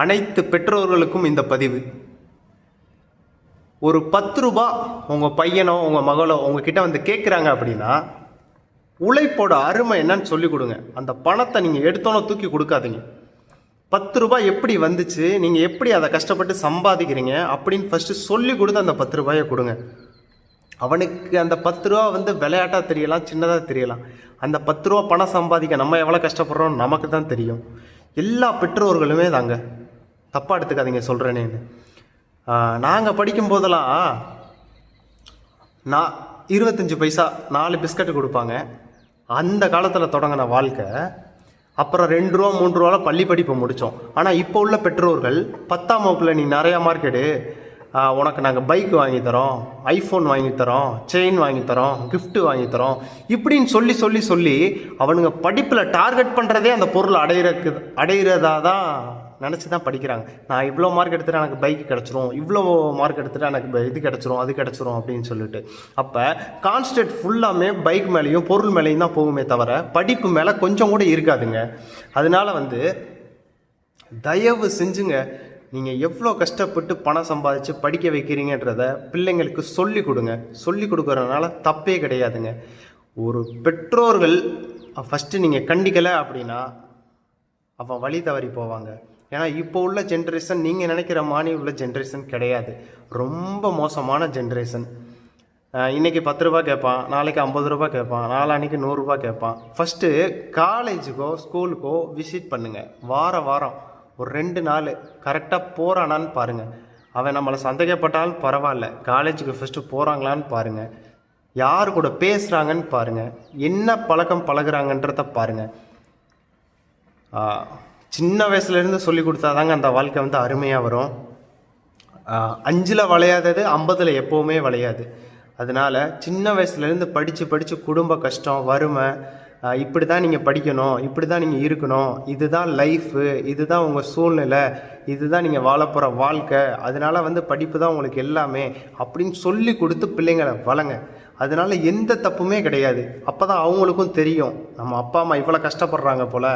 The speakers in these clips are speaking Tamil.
அனைத்து பெற்றோர்களுக்கும் இந்த பதிவு. ஒரு 10 ரூபா உங்கள் பையனோ உங்கள் மகளோ உங்ககிட்ட வந்து கேட்குறாங்க அப்படின்னா, உழைப்போட அருமை என்னன்னு சொல்லி கொடுங்க. அந்த பணத்தை நீங்கள் எடுத்தோன்னே தூக்கி கொடுக்காதீங்க. 10 ரூபாய் எப்படி வந்துச்சு, நீங்கள் எப்படி அதை கஷ்டப்பட்டு சம்பாதிக்கிறீங்க அப்படின்னு ஃபஸ்ட்டு சொல்லி கொடுத்து அந்த 10 ரூபாயை கொடுங்க. அவனுக்கு அந்த 10 ரூபா வந்து விளையாட்டாக தெரியலாம், சின்னதாக தெரியலாம். அந்த 10 ரூபா பணம் சம்பாதிக்க நம்ம எவ்வளோ கஷ்டப்படுறோம் நமக்கு தான் தெரியும். எல்லா பெற்றோர்களுமே தாங்க, தப்பாக எடுத்துக்காதீங்க சொல்கிறேனேன்னு. நாங்கள் படிக்கும்போதெல்லாம் 25 பைசா 4 பிஸ்கட்டு கொடுப்பாங்க. அந்த காலத்தில் தொடங்கின வாழ்க்கை. அப்புறம் 2 ரூபா 3 ரூபாவில் பள்ளி படிப்பை முடித்தோம். ஆனால் இப்போ உள்ள பெற்றோர்கள் 10ஆம் வகுப்பில் நீ நிறையா மார்க் எடு, உனக்கு நாங்கள் பைக் வாங்கி தரோம், ஐஃபோன் வாங்கி தரோம், செயின் வாங்கி தரோம், கிஃப்ட்டு வாங்கி தரோம் இப்படின்னு சொல்லி சொல்லி சொல்லி அவனுங்க படிப்பில் டார்கெட் பண்ணுறதே அந்த பொருள் அடையிறதா தான் நினச்சி தான் படிக்கிறாங்க. நான் இவ்வளோ மார்க் எடுத்துகிட்டு எனக்கு பைக் கிடச்சிரும், இவ்வளோ மார்க் எடுத்துகிட்டு எனக்கு இது கிடச்சிரும், அது கிடச்சிரும் அப்படின்னு சொல்லிட்டு. அப்போ கான்ஸ்டன்ட் ஃபுல்லாமே பைக் மேலேயும் பொருள் மேலேயும் தான் போகுமே தவிர படிப்பு மேலே கொஞ்சம் கூட இருக்காதுங்க. அதனால் தயவு செஞ்சுங்க, நீங்கள் எவ்வளோ கஷ்டப்பட்டு பணம் சம்பாதிச்சு படிக்க வைக்கிறீங்கன்றத பிள்ளைங்களுக்கு சொல்லி கொடுங்க. சொல்லி கொடுக்குறதுனால தப்பே கிடையாதுங்க. ஒரு பெற்றோர்கள் ஃபஸ்ட்டு நீங்கள் கண்டிக்கலை அப்படின்னா அவன் வழி தவறி போவாங்க. ஏன்னா இப்போ உள்ள ஜென்ரேஷன் நீங்கள் நினைக்கிற மாதிரி உள்ள ஜென்ரேஷன் கிடையாது. ரொம்ப மோசமான ஜென்ரேஷன். இன்றைக்கி 10 ரூபா கேட்பான், நாளைக்கு 50 ரூபா கேட்பான், நாளான்னைக்கு 100 ரூபா கேட்பான். ஃபஸ்ட்டு காலேஜுக்கோ ஸ்கூலுக்கோ விசிட் பண்ணுங்கள். வாரம் ஒரு 2 நாள் கரெக்டாக போகிறானான்னு பாருங்கள். அவன் நம்மளை சந்தேகப்பட்டாலும் பரவாயில்ல, காலேஜுக்கு ஃபஸ்ட்டு போகிறாங்களான்னு பாருங்கள். யார் கூட பேசுகிறாங்கன்னு பாருங்கள், என்ன பழக்கம் பழகுறாங்கன்றத பாருங்கள். சின்ன வயசுலேருந்து சொல்லி கொடுத்தாதாங்க அந்த வாழ்க்கை அருமையாக வரும். 5ல் வளையாதது 50ல் எப்போவுமே வளையாது. அதனால் சின்ன வயசுலேருந்து படித்து குடும்ப கஷ்டம், வறுமை, இப்படி தான் நீங்கள் படிக்கணும், இப்படி தான் நீங்கள் இருக்கணும், இதுதான் லைஃபு, இதுதான் உங்கள் சூழ்நிலை, இதுதான் நீங்கள் வாழ போகிற வாழ்க்கை, அதனால் படிப்பு தான் உங்களுக்கு எல்லாமே அப்படின்னு சொல்லி கொடுத்து பிள்ளைங்களை வளங்க. அதனால் எந்த தப்புமே கிடையாது. அப்போ தான் அவங்களுக்கும் தெரியும் நம்ம அப்பா அம்மா இவ்வளோ கஷ்டப்படுறாங்க போல்,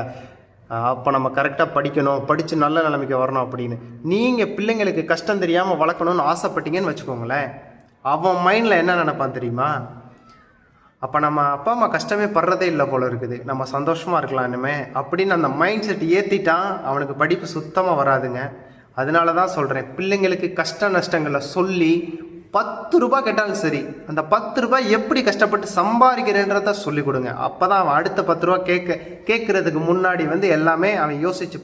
அப்போ நம்ம கரெக்டாக படிக்கணும், படித்து நல்ல நிலைமைக்கு வரணும் அப்படின்னு. நீங்கள் பிள்ளைங்களுக்கு கஷ்டம் தெரியாமல் வளர்க்கணும்னு ஆசைப்பட்டீங்கன்னு வச்சுக்கோங்களேன், அவன் மைண்டில் என்ன நினைப்பான் தெரியுமா? அப்போ நம்ம அப்பா அம்மா கஷ்டமே படுறதே இல்லை போல் இருக்குது, நம்ம சந்தோஷமாக இருக்கலாம் இனிமே அப்படின்னு அந்த மைண்ட் செட் ஏற்றிட்டான். அவனுக்கு படிப்பு சுத்தமாக வராதுங்க. அதனால தான் சொல்கிறேன், பிள்ளைங்களுக்கு கஷ்ட நஷ்டங்களை சொல்லி 10 ரூபா கேட்டாலும் சரி, அந்த 10 ரூபாய் எப்படி கஷ்டப்பட்டு சம்பாதிக்கிறேன்றத சொல்லி கொடுங்க. அப்போ தான் அவன் அடுத்த 10 ரூபா கேட்குறதுக்கு முன்னாடி எல்லாமே அவன் யோசிச்சு